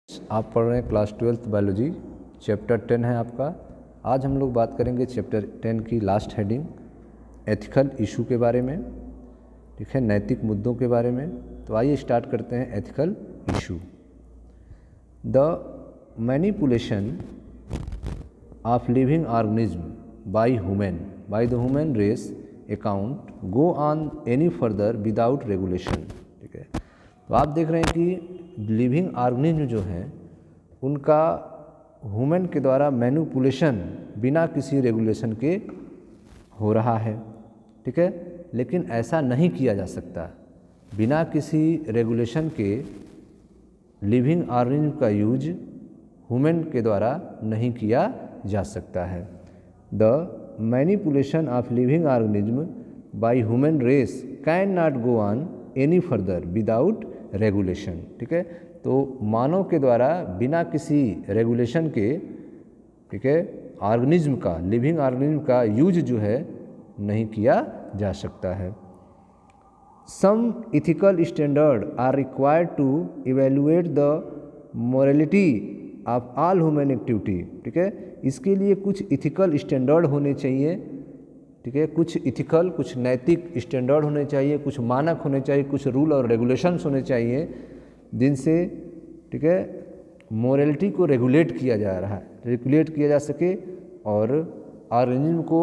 आप पढ़ रहे हैं क्लास 12th बायोलॉजी, चैप्टर 10 है आपका। आज हम लोग बात करेंगे चैप्टर 10 की लास्ट हेडिंग एथिकल इशू के बारे में, ठीक है, नैतिक मुद्दों के बारे में। तो आइए स्टार्ट करते हैं ethical issue. The manipulation of living organism by the human race account go on any further without regulation, ठीक है। तो आप देख रहे हैं कि लिविंग ऑर्गेनिज्म जो हैं उनका ह्यूमन के द्वारा मैनिपुलेशन बिना किसी रेगुलेशन के हो रहा है, ठीक है। लेकिन ऐसा नहीं किया जा सकता। बिना किसी रेगुलेशन के लिविंग ऑर्गेनिज्म का यूज ह्यूमन के द्वारा नहीं किया जा सकता है। The manipulation of living organism by human race can not go on any further without regulation, ठीक है। तो मानव के द्वारा बिना किसी रेगुलेशन के, ठीक है, ऑर्गेनिज्म का, लिविंग ऑर्गेनिज्म का यूज जो है नहीं किया जा सकता है। Some ethical standard are required to evaluate the morality of all human activity, ठीक है। इसके लिए कुछ इथिकल स्टैंडर्ड होने चाहिए, ठीक है, कुछ नैतिक स्टैंडर्ड होने चाहिए, कुछ मानक होने चाहिए, कुछ रूल और रेगुलेशंस होने चाहिए जिनसे, ठीक है, मोरलिटी को रेगुलेट किया जा सके और ऑर्गेनिज्म को,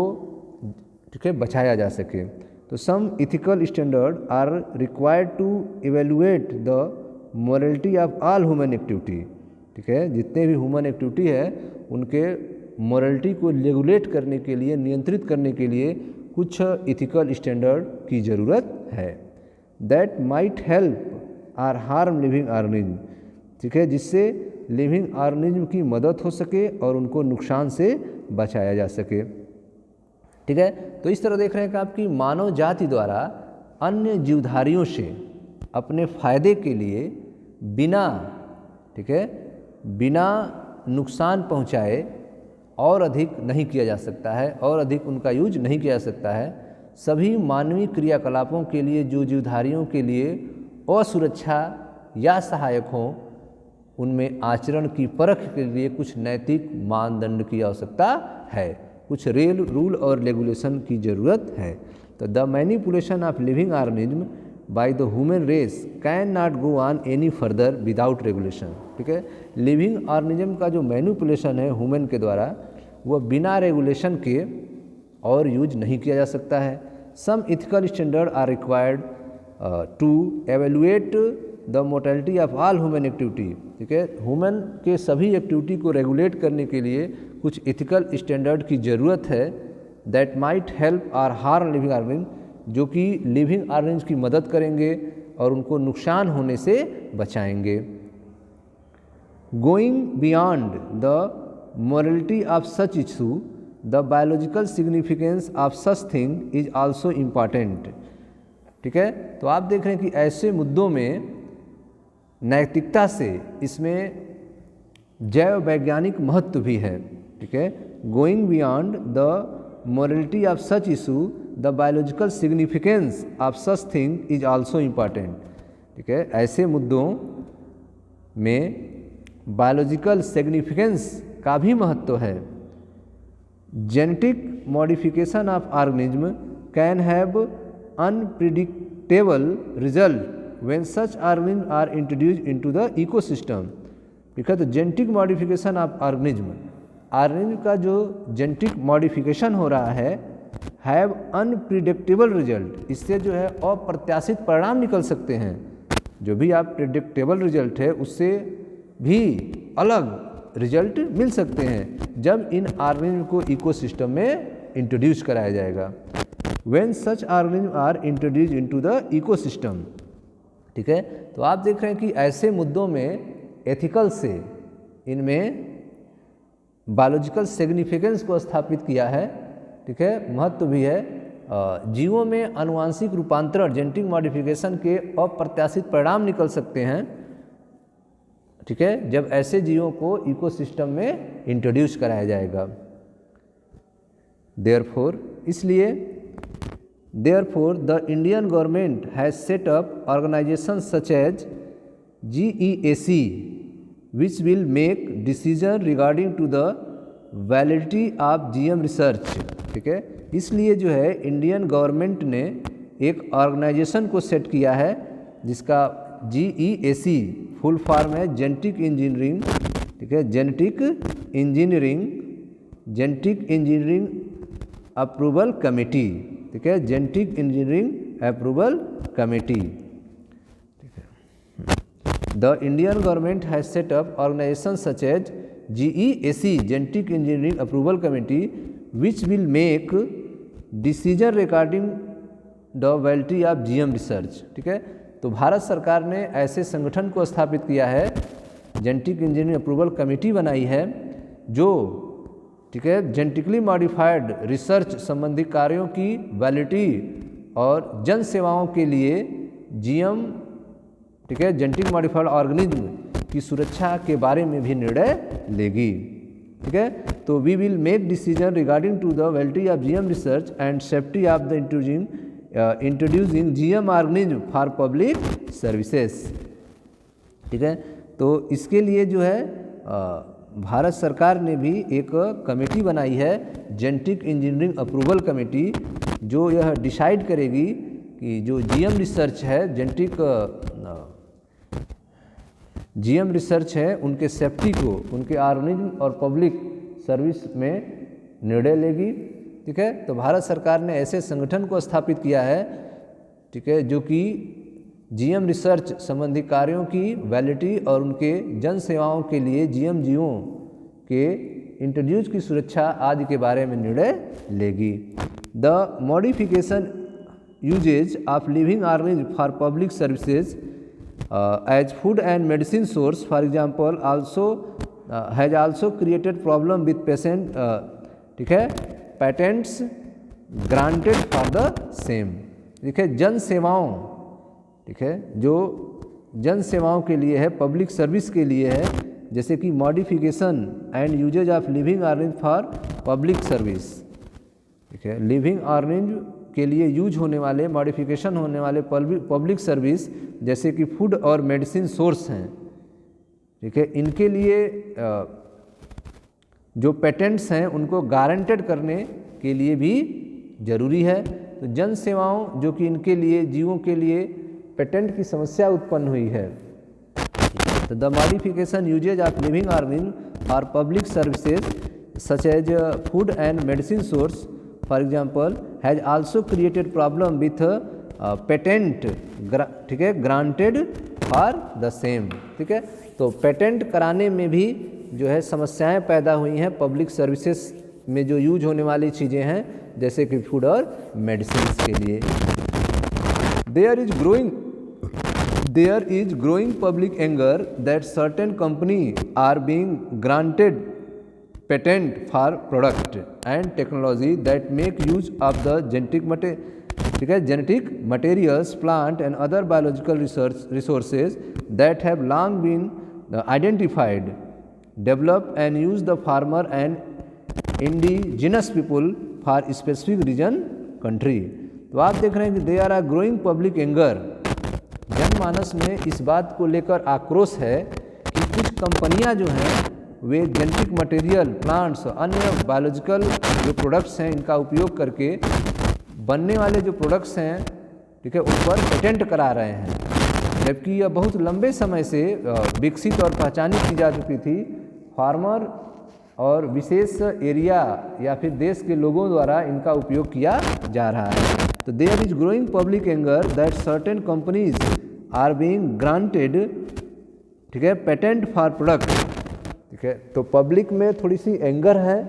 ठीक है, बचाया जा सके। तो some ethical standard are required to evaluate the morality of all human activity, ठीक है। जितने भी ह्यूमन एक्टिविटी है उनके मोरलिटी को रेगुलेट करने के लिए, नियंत्रित करने के लिए कुछ इथिकल स्टैंडर्ड की ज़रूरत है। That might help or harm living organism, ठीक है, जिससे लिविंग ऑर्गेनिज्म की मदद हो सके और उनको नुकसान से बचाया जा सके, ठीक है। तो इस तरह देख रहे हैं कि आपकी मानव जाति द्वारा अन्य जीवधारियों से अपने फायदे के लिए बिना, ठीक है, बिना नुकसान पहुँचाए और अधिक नहीं किया जा सकता है, और अधिक उनका यूज नहीं किया जा सकता है। सभी मानवीय क्रियाकलापों के लिए जो जीवधारियों के लिए असुरक्षा या सहायक हों, उनमें आचरण की परख के लिए कुछ नैतिक मानदंड की आवश्यकता है, कुछ रूल और रेगुलेशन की ज़रूरत है। तो the manipulation of living organism by the human race can not go on any further without regulation, ठीक है। लिविंग ऑर्गेनिज्म का जो मैनिपुलेशन है ह्यूमन के द्वारा, वह बिना रेगुलेशन के और यूज नहीं किया जा सकता है। Some ethical standard are required to evaluate the mortality of all human activity, ठीक है। ह्यूमन के सभी एक्टिविटी को रेगुलेट करने के लिए कुछ इथिकल स्टैंडर्ड की ज़रूरत है। That might help or harm living organism, जो कि लिविंग ऑर्गेनिज्म की मदद करेंगे और उनको नुकसान होने से बचाएंगे। Going beyond the morality of such issue, the biological significance of such thing is also important, ठीक है। तो आप देख रहे हैं कि ऐसे मुद्दों में नैतिकता से इसमें जैव वैज्ञानिक महत्व भी है, ठीक है। Going beyond the morality of such issue the biological significance of such thing is also important, ठीक है। ऐसे मुद्दों में बायोलॉजिकल सिग्निफिकेंस का भी महत्व है। Genetic modification of organism can have unpredictable result when such organism are introduced into the ecosystem, ठीक है। तो जेनेटिक मॉडिफिकेशन ऑफ ऑर्गेनिज्म का जो जेनेटिक मॉडिफिकेशन हो रहा है, हैव अनप्रिडिक्टेबल रिजल्ट, इससे जो है अप्रत्याशित परिणाम निकल सकते हैं। जो भी आप प्रिडिक्टेबल रिजल्ट है उससे भी अलग रिजल्ट मिल सकते हैं जब इन ऑर्गेनिज्म को इकोसिस्टम में इंट्रोड्यूस कराया जाएगा। When such organism are introduced into the ecosystem, ठीक है। तो आप देख रहे हैं कि ऐसे मुद्दों में एथिकल से इनमें बायोलॉजिकल सिग्निफिकेंस को स्थापित किया है, ठीक है, महत्व भी है। जीवों में आनुवांशिक रूपांतरण, जेनेटिक मॉडिफिकेशन के अप्रत्याशित परिणाम निकल सकते हैं, ठीक है, जब ऐसे जीवों को इकोसिस्टम में इंट्रोड्यूस कराया जाएगा। देयरफॉर, इसलिए therefore the Indian government has set up organisation such as GEAC which will make decision regarding to the validity of GM research. ठीक है, इसलिए जो है इंडियन गवर्नमेंट ने एक ऑर्गेनाइजेशन को सेट किया है जिसका GEAC फुल फॉर्म है जेनेटिक इंजीनियरिंग। ठीक है, जेनेटिक इंजीनियरिंग अप्रूवल कमेटी। ठीक है, genetic engineering approval committee. The Indian government has set up organisation such as GEAC genetic engineering approval committee which will make decision regarding the validity of GM research. ठीक है, तो भारत सरकार ने ऐसे संगठन को स्थापित किया है, जेनेटिक इंजीनियरिंग अप्रूवल कमेटी बनाई है जो, ठीक है, जेनेटिकली मॉडिफाइड रिसर्च संबंधी कार्यों की वैलिडिटी और जन सेवाओं के लिए GM, ठीक है, जेनेटिक मॉडिफाइड ऑर्गेनिज्म की सुरक्षा के बारे में भी निर्णय लेगी। ठीक है, तो we will make decision regarding to the validity of GM research and safety of the introducing GM organism for public services. ठीक है, तो इसके लिए जो है भारत सरकार ने भी एक कमेटी बनाई है, जेनेटिक इंजीनियरिंग अप्रूवल कमेटी, जो यह डिसाइड करेगी कि जो GM रिसर्च है, GM रिसर्च है, उनके सेफ्टी को उनके ऑर्गेनिज्म और पब्लिक सर्विस में निर्णय लेगी। ठीक है, तो भारत सरकार ने ऐसे संगठन को स्थापित किया है, ठीक है, जो कि GM रिसर्च संबंधी कार्यों की वैलिडिटी और उनके जन सेवाओं के लिए GM जीवों के इंट्रोड्यूस की सुरक्षा आदि के बारे में निर्णय लेगी। The modification usages of living organism for public services as food and medicine source for example has also created problem with patient. ठीक है, patents granted for the same. ठीक है, जन सेवाओं, ठीक है, जो जन सेवाओं के लिए है, पब्लिक सर्विस के लिए है, जैसे कि modification and usages of living organism for public service. ठीक है, लिविंग ऑर्गेनिज्म के लिए यूज होने वाले, मॉडिफिकेशन होने वाले पब्लिक सर्विस जैसे कि फूड और मेडिसिन सोर्स हैं। ठीक है, इनके लिए जो पेटेंट्स हैं उनको गारंटेड करने के लिए भी जरूरी है। तो जन सेवाओं जो कि इनके लिए, जीवों के लिए पेटेंट की समस्या उत्पन्न हुई है, तो the modification usages of living organism और public services such as food and medicine source for example has also created problem with patent, ठीक है, ग्रांटेड फॉर द सेम। ठीक है, तो पेटेंट कराने में भी जो है समस्याएं पैदा हुई हैं पब्लिक सर्विसेज में जो यूज होने वाली चीज़ें हैं, जैसे कि फूड और मेडिसिन के लिए। There is growing public anger that certain company are being granted patent for product and technology that make use of the genetic materials, plant and other biological resources that have long been identified, develop and use the farmer and indigenous people for specific region country। तो आप देख रहे हैं कि there are growing public anger, जनमानस में इस बात को लेकर आक्रोश है कि कुछ कंपनियां जो हैं वे जेनेटिक मटेरियल, प्लांट्स, अन्य बायोलॉजिकल जो प्रोडक्ट्स हैं इनका उपयोग करके बनने वाले जो प्रोडक्ट्स हैं, ठीक है, उन पर पेटेंट करा रहे हैं, जबकि यह बहुत लंबे समय से विकसित और पहचानी की जा चुकी थी। फार्मर और विशेष एरिया या फिर देश के लोगों द्वारा इनका उपयोग किया जा रहा है। तो there is growing public anger that certain companies are being granted, ठीक है, पेटेंट फॉर प्रोडक्ट। ठीक है, तो पब्लिक में थोड़ी सी एंगर है,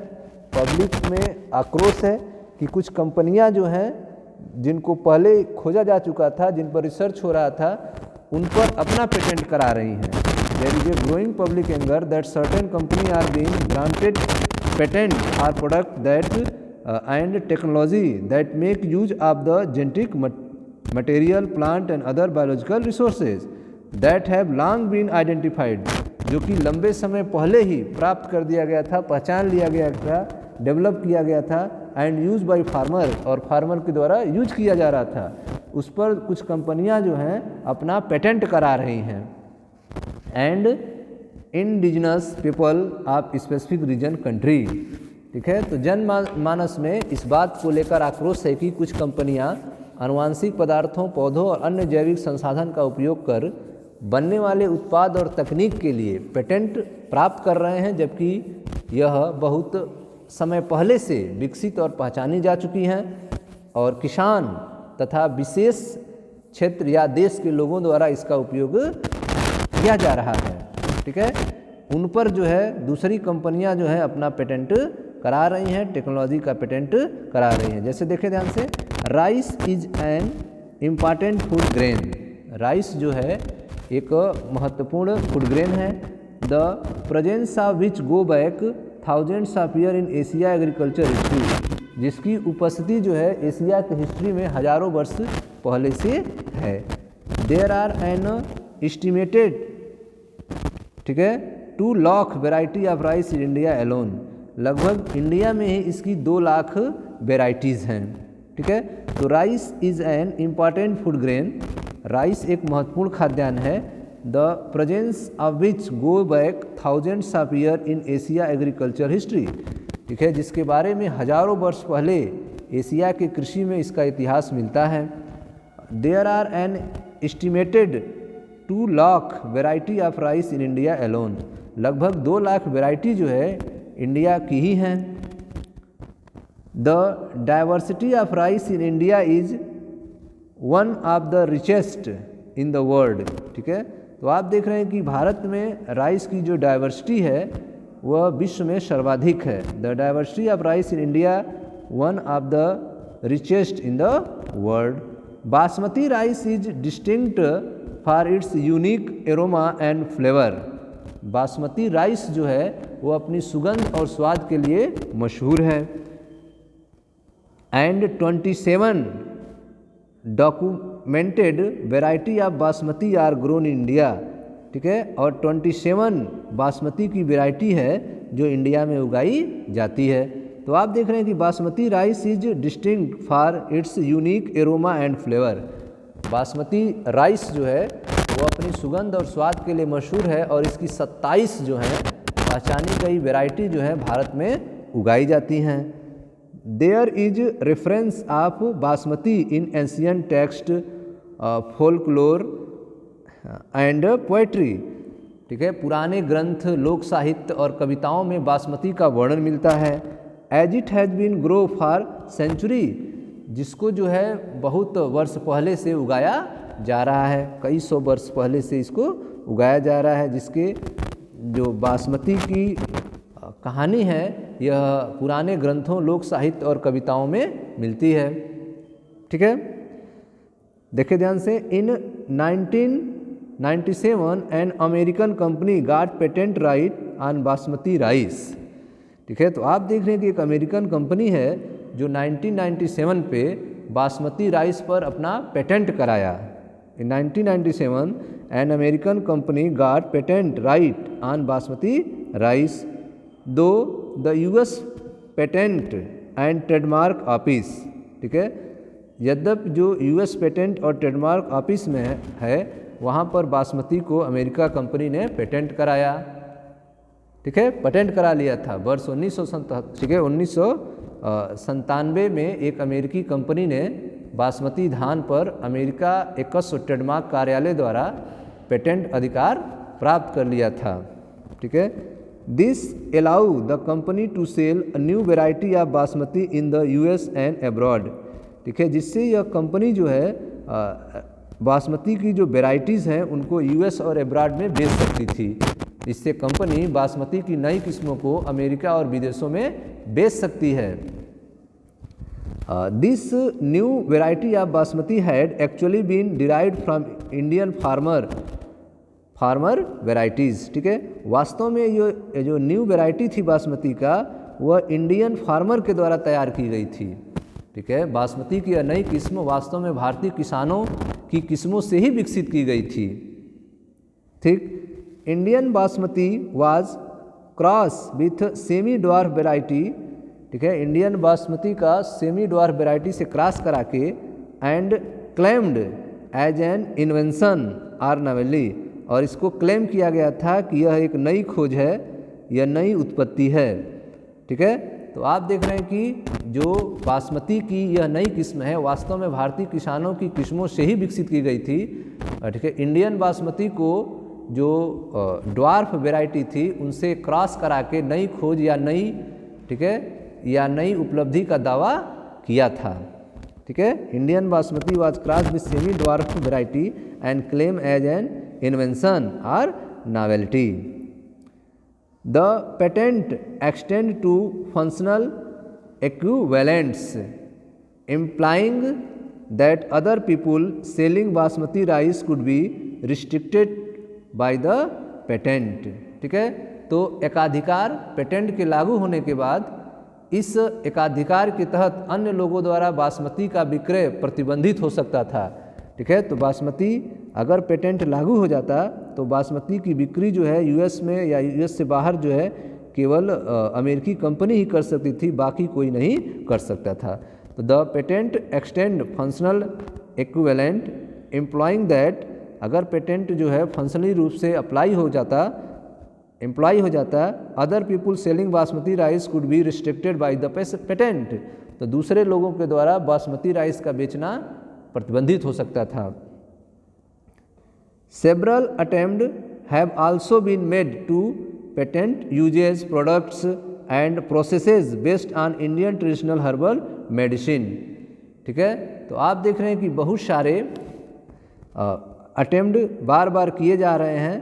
पब्लिक में आक्रोश है कि कुछ कंपनियां जो हैं जिनको पहले खोजा जा चुका था, जिन पर रिसर्च हो रहा था, उन पर अपना पेटेंट करा रही हैं। There is a growing public anger that certain companies are being granted patent for product that and technology that make use of the genetic material, plant and other biological resources that have long been identified, जो कि लंबे समय पहले ही प्राप्त कर दिया गया था, पहचान लिया गया था, डेवलप किया गया था, एंड यूज बाय फार्मर, और फार्मर के द्वारा यूज किया जा रहा था, उस पर कुछ कंपनियां जो हैं अपना पेटेंट करा रही हैं। And indigenous people of specific reason country. ठीक है, तो जनमानस में इस बात को लेकर आक्रोश है कि कुछ कंपनियां आनुवांशिक पदार्थों, पौधों और अन्य जैविक संसाधन का उपयोग कर बनने वाले उत्पाद और तकनीक के लिए पेटेंट प्राप्त कर रहे हैं, जबकि यह बहुत समय पहले से विकसित और पहचानी जा चुकी हैं और किसान तथा विशेष क्षेत्र या देश के लोगों द्वारा इसका उपयोग किया जा रहा है। ठीक है, उन पर जो है दूसरी कंपनियां जो है अपना पेटेंट करा रही हैं, टेक्नोलॉजी का पेटेंट करा रही हैं। जैसे देखें ध्यान से, rice is an important food grain. Rice जो है एक महत्वपूर्ण फूड ग्रेन है। The presence of which go back thousands of year in Asia agriculture history, जिसकी उपस्थिति जो है एशिया की हिस्ट्री में हजारों वर्ष पहले से है। देयर आर एन एस्टिमेटेड, ठीक है, 2 lakh variety of rice in India alone. लगभग इंडिया में ही इसकी 2 लाख वेराइटीज़ हैं। ठीक है, तो rice is an important food grain. Rice एक महत्वपूर्ण खाद्यान्न है। The presence of which go back thousands of year in Asia agriculture history. ठीक है, जिसके बारे में हजारों वर्ष पहले एशिया के कृषि में इसका इतिहास मिलता है। There are an estimated 2 lakh variety of rice in India alone. लगभग 2 लाख वेराइटी जो है इंडिया की ही हैं। The diversity of rice in India is one of the richest in the world. ठीक है, तो आप देख रहे हैं कि भारत में राइस की जो डाइवर्सिटी है वह विश्व में सर्वाधिक है। The diversity of rice in India one of the richest in the world. Basmati rice is distinct for its unique aroma and flavour. Basmati rice जो है वो अपनी सुगंध और स्वाद के लिए मशहूर है। And 27 documented variety of basmati are grown in India. ठीक है, और 27 बासमती की वेराइटी है जो इंडिया में उगाई जाती है। तो आप देख रहे हैं कि basmati rice is distinct for its unique aroma and flavour. Basmati rice जो है वो अपनी सुगंध और स्वाद के लिए मशहूर है और इसकी 27 जो है पहचानी गई वैरायटी जो है भारत में उगाई जाती हैं। There is reference of basmati in ancient text, folklore and poetry. ठीक है, पुराने ग्रंथ, लोक साहित्य और कविताओं में बासमती का वर्णन मिलता है। As it has been grow for century, जिसको जो है बहुत वर्ष पहले से उगाया जा रहा है, कई सौ वर्ष पहले से इसको उगाया जा रहा है। जिसके जो बासमती की कहानी है यह पुराने ग्रंथों, लोक साहित्य और कविताओं में मिलती है। ठीक है, देखिए ध्यान से, इन 1997 an American company got patent right on basmati rice. ठीक है, तो आप देख रहे हैं कि एक अमेरिकन कंपनी है जो 1997 पे बासमती राइस पर अपना पेटेंट कराया। In 1997 an American company got patent right on basmati rice, though the US patent and trademark office. ठीक है, यद्यपि जो यूएस पेटेंट और ट्रेडमार्क ऑफिस में है वहाँ पर बासमती को अमेरिका कंपनी ने पेटेंट कराया। ठीक है, पेटेंट करा लिया था वर्ष 1997। ठीक है, 1997 में एक अमेरिकी कंपनी ने बासमती धान पर अमेरिका एकस्व ट्रेडमार्क कार्यालय द्वारा पेटेंट अधिकार प्राप्त कर लिया था। ठीक है, this allow the company to sell a new variety of basmati in the US and abroad. ठीक है, जिससे यह कंपनी जो है बासमती की जो वेराइटीज़ हैं उनको यूएस और अब्रॉड में बेच सकती थी। इससे कंपनी बासमती की नई किस्मों को अमेरिका और विदेशों में बेच सकती है। This new variety of basmati had actually been derived from Indian farmer varieties. ठीक है, वास्तव में ये जो न्यू वेराइटी थी बासमती का वह इंडियन फार्मर के द्वारा तैयार की गई थी। ठीक है, बासमती की यह नई किस्म वास्तव में भारतीय किसानों की किस्मों से ही विकसित की गई थी। ठीक, Indian basmati was cross with semi dwarf variety. ठीक है, इंडियन बासमती का सेमी ड्वार्फ वेराइटी से क्रॉस करा के and claimed as an invention or novelty, और इसको क्लेम किया गया था कि यह एक नई खोज है, यह नई उत्पत्ति है। ठीक है, तो आप देख रहे हैं कि जो बासमती की यह नई किस्म है वास्तव में भारतीय किसानों की किस्मों से ही विकसित की गई थी। ठीक है, इंडियन बासमती को जो ड्वार्फ वैरायटी थी उनसे क्रॉस करा के नई खोज या नई, ठीक है, या नई उपलब्धि का दावा किया था। ठीक है, Indian basmati was cross with semi dwarf variety and claim as an invention और novelty. The patent extend to functional equivalents, implying that other people selling basmati rice could be restricted by the patent। ठीक है, तो एकाधिकार patent के लागू होने के बाद इस एकाधिकार के तहत अन्य लोगों द्वारा बासमती का विक्रय प्रतिबंधित हो सकता था। ठीक है, तो बासमती अगर पेटेंट लागू हो जाता तो बासमती की बिक्री जो है यूएस में या यूएस से बाहर जो है केवल अमेरिकी कंपनी ही कर सकती थी, बाकी कोई नहीं कर सकता था। तो the patent extend functional equivalent employing that, अगर पेटेंट जो है फंक्शनली रूप से एम्प्लॉय हो जाता other people selling basmati rice could be restricted by the patent, तो दूसरे लोगों के द्वारा बासमती राइस का बेचना प्रतिबंधित हो सकता था। Several attempts have also been made to patent uses products and processes based on Indian traditional herbal medicine। ठीक है, तो आप देख रहे हैं कि बहुत सारे अटेम्प्ट बार बार किए जा रहे हैं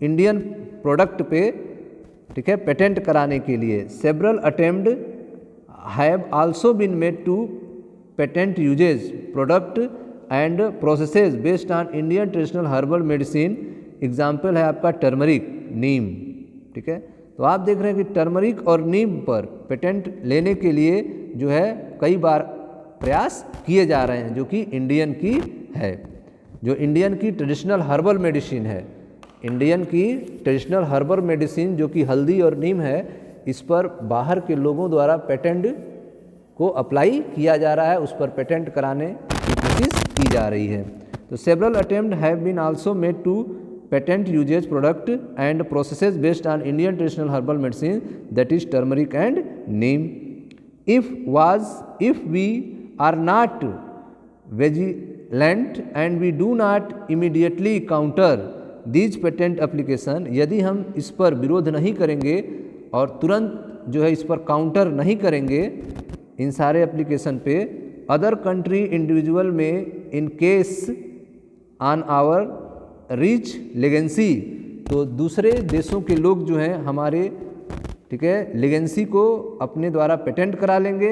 इंडियन प्रोडक्ट पे, ठीक है, पेटेंट कराने के लिए। Several attempt have also been made to patent uses product and processes based on Indian traditional herbal medicine. Example है आपका टर्मरिक, नीम। ठीक है, तो आप देख रहे हैं कि टर्मरिक और नीम पर पेटेंट लेने के लिए जो है कई बार प्रयास किए जा रहे हैं, जो कि इंडियन की है, जो इंडियन की ट्रेडिशनल हर्बल मेडिसिन है। इंडियन की ट्रेडिशनल हर्बल मेडिसिन जो कि हल्दी और नीम है, इस पर बाहर के लोगों द्वारा पेटेंट को अप्लाई किया जा रहा है, उस पर पेटेंट कराने की कोशिश की जा रही है। तो several attempt have been also made to patent uses product and processes based on Indian traditional herbal medicine, that is turmeric and neem. If we are not vigilant and we do not immediately counter these patent application, यदि हम इस पर विरोध नहीं करेंगे और तुरंत जो है इस पर काउंटर नहीं करेंगे इन सारे एप्लीकेशन पे, अदर कंट्री इंडिविजुअल में in case on our rich legacy, तो दूसरे देशों के लोग जो हैं हमारे, ठीक है, लेगेंसी को अपने द्वारा पेटेंट करा लेंगे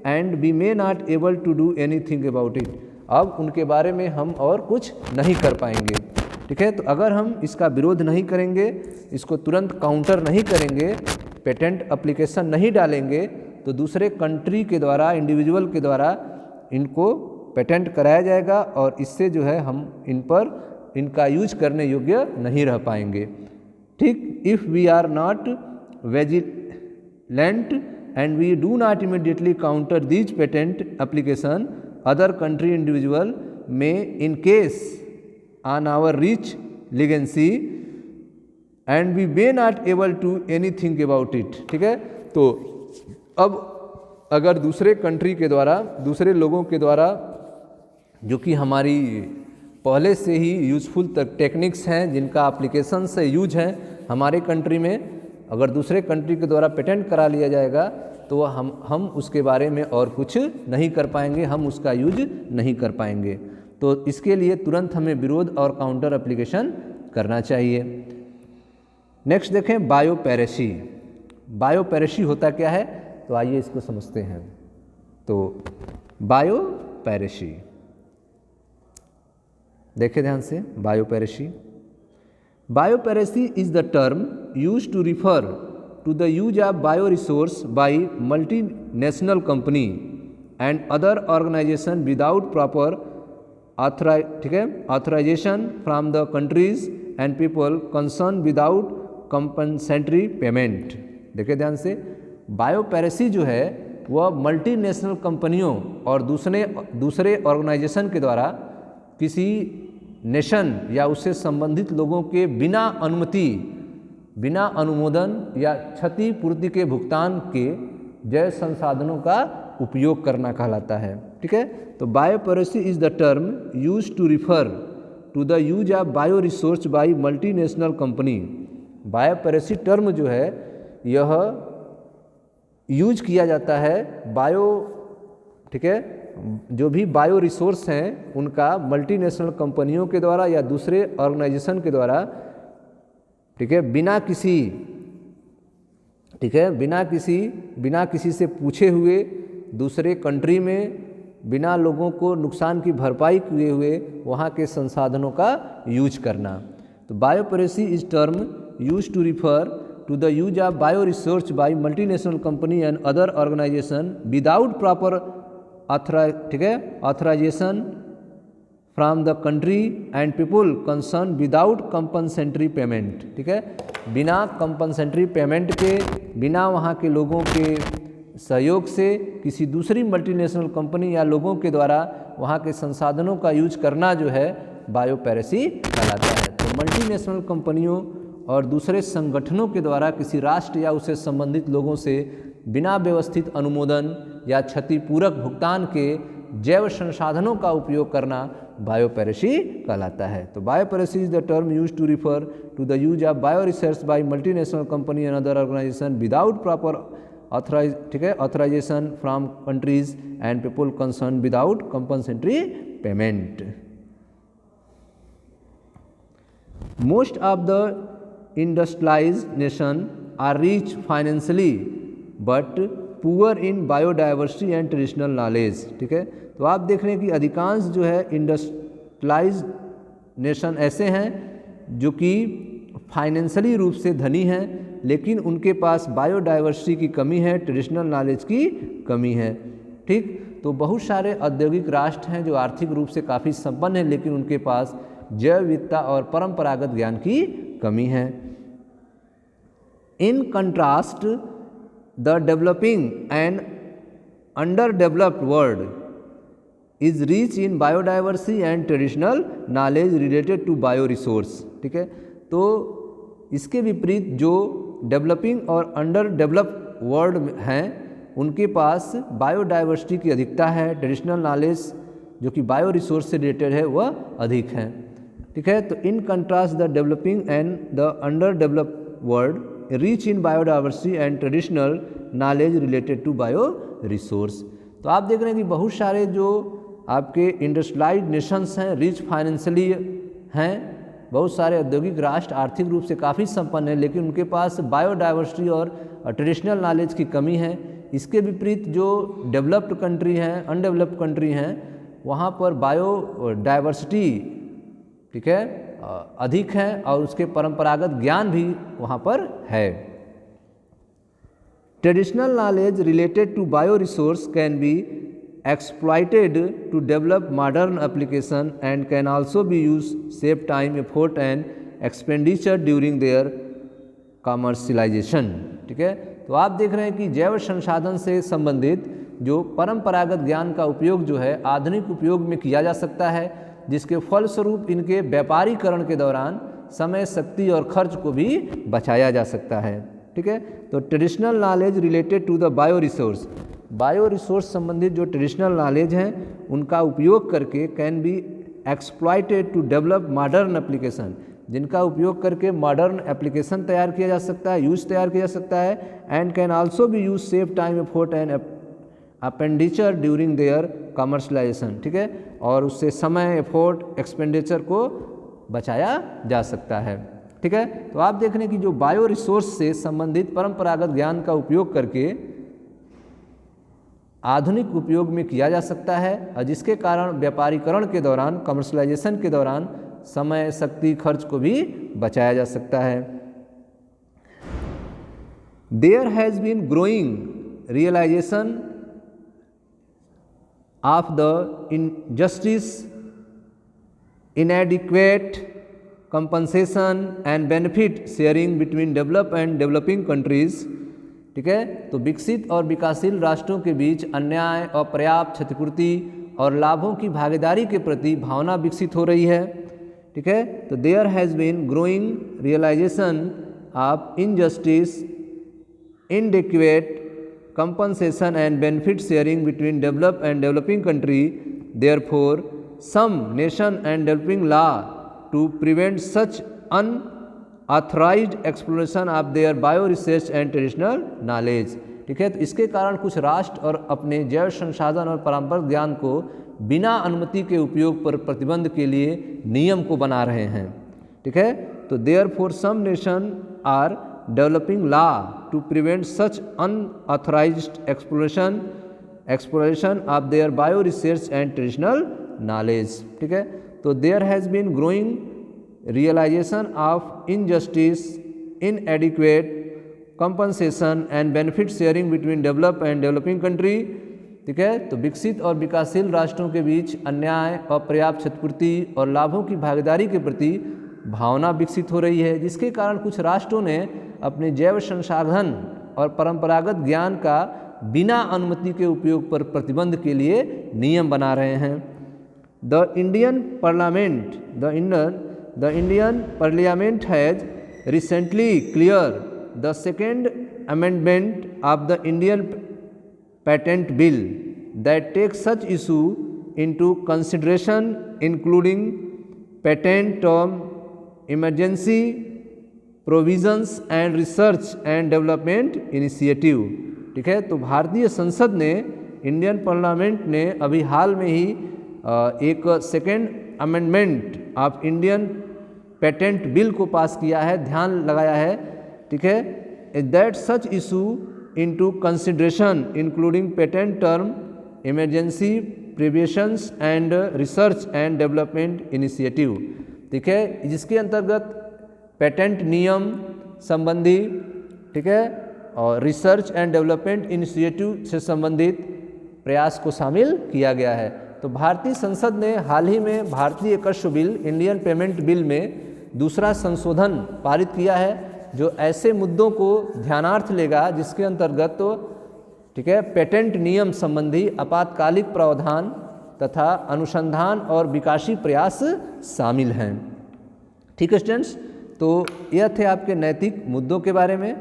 and we may not able to do anything about it, अब उनके बारे में हम और कुछ नहीं कर पाएंगे। ठीक है, तो अगर हम इसका विरोध नहीं करेंगे, इसको तुरंत काउंटर नहीं करेंगे, पेटेंट एप्लीकेशन नहीं डालेंगे, तो दूसरे कंट्री के द्वारा, इंडिविजुअल के द्वारा इनको पेटेंट कराया जाएगा और इससे जो है हम इन पर इनका यूज करने योग्य नहीं रह पाएंगे। ठीक, if we are not vigilant and we do not immediately counter these patent application, other country individual में in case on our rich legacy and we may not able to anything about it. ठीक है, तो अब अगर दूसरे country के द्वारा, दूसरे लोगों के द्वारा, जो कि हमारी पहले से ही यूजफुल टेक्निक्स हैं जिनका एप्लीकेशन से यूज है हमारे कंट्री में, अगर दूसरे कंट्री के द्वारा पेटेंट करा लिया जाएगा तो हम उसके बारे में और कुछ नहीं कर पाएंगे, हम उसका यूज नहीं कर पाएंगे। तो इसके लिए तुरंत हमें विरोध और काउंटर एप्लीकेशन करना चाहिए। नेक्स्ट देखें बायोपेरेसी। बायोपेरेसी होता क्या है, तो आइए इसको समझते हैं। तो बायोपेरेसी देखें ध्यान से, biopiracy. Biopiracy is the term used to refer to the use of bio resource by multinational company and other organisation without proper authorisation from the countries and people concern without compensatory payment. देखिए ध्यान से, बायोपेरेसी जो है वह multinational कंपनियों और दूसरे organisation के द्वारा किसी नेशन या उससे संबंधित लोगों के बिना अनुमति, बिना अनुमोदन या क्षतिपूर्ति के भुगतान के जैव संसाधनों का उपयोग करना कहलाता है। ठीक है, तो biopiracy is the term use to refer to the use of bio resource by multinational company. Biopiracy term जो है यह यूज किया जाता है बायो, ठीक है, जो भी बायो रिसोर्स हैं उनका मल्टीनेशनल कंपनियों के द्वारा या दूसरे ऑर्गेनाइजेशन के द्वारा, ठीक है, बिना किसी, ठीक है, बिना किसी से पूछे हुए दूसरे कंट्री में बिना लोगों को नुकसान की भरपाई किए हुए वहाँ के संसाधनों का यूज करना। तो biopiracy is term use to refer to the use of bio research by multinational company and other organization without proper authorization from the country and people concerned without compensatory payment। ठीक है, बिना compensatory payment के, बिना वहाँ के लोगों के सहयोग से किसी दूसरी मल्टीनेशनल कंपनी या लोगों के द्वारा वहाँ के संसाधनों का यूज करना जो है बायोपरेसी कहलाता है। तो मल्टीनेशनल कंपनियों और दूसरे संगठनों के द्वारा किसी राष्ट्र या उससे संबंधित लोगों से बिना व्यवस्थित अनुमोदन या क्षतिपूरक भुगतान के जैव संसाधनों का उपयोग करना बायोपरेसी कहलाता है। तो biopiracy is the term use to refer to the use of bio research by multinational company and other organisation without proper authorisation from countries and people concern without compensatory payment. Most of the industrialized nation are rich financially but poor in biodiversity and traditional knowledge। ठीक है, तो आप देख रहे हैं कि अधिकांश जो है इंडस्ट्रियलाइज्ड नेशन ऐसे हैं जो कि फाइनेंशियली रूप से धनी हैं लेकिन उनके पास बायोडाइवर्सिटी की कमी है, ट्रेडिशनल नॉलेज की कमी है। ठीक, तो बहुत सारे औद्योगिक राष्ट्र हैं जो आर्थिक रूप से काफ़ी संपन्न हैं लेकिन उनके पास जैव विविधता और परंपरागत ज्ञान की कमी है। In contrast, the developing and underdeveloped world is rich in biodiversity and traditional knowledge related to bioresource। ठीक है, तो इसके विपरीत जो डेवलपिंग और अंडर डेवलप्ड वर्ल्ड हैं उनके पास बायोडाइवर्सिटी की अधिकता है, ट्रेडिशनल नॉलेज जो कि बायो रिसोर्स से रिलेटेड है वह अधिक है। ठीक है, तो in contrast the developing and the under developed world rich in biodiversity and traditional knowledge related to bio resource. तो आप देख रहे हैं कि बहुत सारे जो आपके इंडस्ट्रियलाइज्ड नेशंस हैं, रिच फाइनेंशियली हैं, बहुत सारे औद्योगिक राष्ट्र आर्थिक रूप से काफ़ी संपन्न हैं लेकिन उनके पास बायोडाइवर्सिटी और ट्रेडिशनल नॉलेज की कमी है। इसके विपरीत जो डेवलप्ड कंट्री हैं, अनडेवलप्ड कंट्री हैं, वहाँ पर बायोडाइवर्सिटी, ठीक है, अधिक है और उसके परंपरागत ज्ञान भी वहाँ पर है। Traditional knowledge related to bio resource can be exploited to develop modern application and can also be use save time, effort and expenditure during their commercialisation. ठीक है, तो आप देख रहे हैं कि जैव संसाधन से संबंधित जो परंपरागत ज्ञान का उपयोग जो है आधुनिक उपयोग में किया जा सकता है जिसके फलस्वरूप इनके व्यापारीकरण के दौरान समय, शक्ति और खर्च को भी बचाया जा सकता है। ठीक है, तो traditional knowledge related to the bio resource संबंधित जो ट्रेडिशनल नॉलेज हैं उनका उपयोग करके can be exploited to develop modern application, जिनका उपयोग करके मॉडर्न एप्लीकेशन तैयार किया जा सकता है, यूज तैयार किया जा सकता है। And can also be use save time, effort and expenditure during their commercialisation. ठीक है, और उससे समय, एफोर्ट, एक्सपेंडिचर को बचाया जा सकता है। ठीक है, तो आप देख रहे हैं कि जो बायो रिसोर्स से संबंधित परंपरागत ज्ञान का उपयोग करके आधुनिक उपयोग में किया जा सकता है और जिसके कारण व्यापारीकरण के दौरान, कमर्शलाइजेशन के दौरान समय, शक्ति, खर्च को भी बचाया जा सकता है। There has been growing realisation of the injustice, inadequate compensation and benefit sharing between developed and developing countries। ठीक है, तो विकसित और विकासशील राष्ट्रों के बीच अन्याय, अपर्याप्त क्षतिपूर्ति और लाभों की भागीदारी के प्रति भावना विकसित हो रही है। ठीक है। तो there has been growing realisation of injustice, inadequate compensation and benefit sharing between developed and developing country. Therefore, some nation and developing law to prevent such unauthorized exploration of their bio research and traditional knowledge. ठीक है। तो इसके कारण कुछ राष्ट्र और अपने जैव संसाधन और पारंपरिक ज्ञान को बिना अनुमति के उपयोग पर प्रतिबंध के लिए नियम को बना रहे हैं। ठीक है। तो therefore some nation are developing law to prevent such unauthorized exploration of their bio research and traditional knowledge. ठीक है। तो there has been growing realization of injustice, inadequate compensation and benefit sharing between developed and developing country. ठीक है। तो विकसित और विकासशील राष्ट्रों के बीच अन्याय, अपर्याप्त क्षतिपूर्ति और लाभों की भागीदारी के प्रति भावना विकसित हो रही है, जिसके कारण कुछ राष्ट्रों ने अपने जैव संसाधन और परंपरागत ज्ञान का बिना अनुमति के उपयोग पर प्रतिबंध के लिए नियम बना रहे हैं। The Indian parliament has recently clear the second amendment of the Indian patent bill that takes such issue into consideration including patent term, emergency provisions and research and development initiative. ठीक है। तो भारतीय संसद ने, इंडियन पार्लियामेंट ने अभी हाल में ही एक second amendment of Indian patent bill को पास किया है, ध्यान लगाया है। ठीक है। That such issue into consideration including patent term, emergency provisions and research and development initiative. ठीक है। जिसके अंतर्गत पेटेंट नियम संबंधी, ठीक है, और रिसर्च एंड डेवलपमेंट इनिशिएटिव से संबंधित प्रयास को शामिल किया गया है। तो भारतीय संसद ने हाल ही में भारतीय कृषि बिल, इंडियन पेमेंट बिल में दूसरा संशोधन पारित किया है, जो ऐसे मुद्दों को ध्यानार्थ लेगा जिसके अंतर्गत तो ठीक है पेटेंट नियम संबंधी आपातकालिक प्रावधान तथा अनुसंधान और विकासी प्रयास शामिल हैं। ठीक है स्टूडेंट्स, तो यह थे आपके नैतिक मुद्दों के बारे में,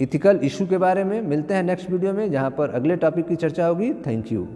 इथिकल इशू के बारे में। मिलते हैं नेक्स्ट वीडियो में, जहां पर अगले टॉपिक की चर्चा होगी। Thank you.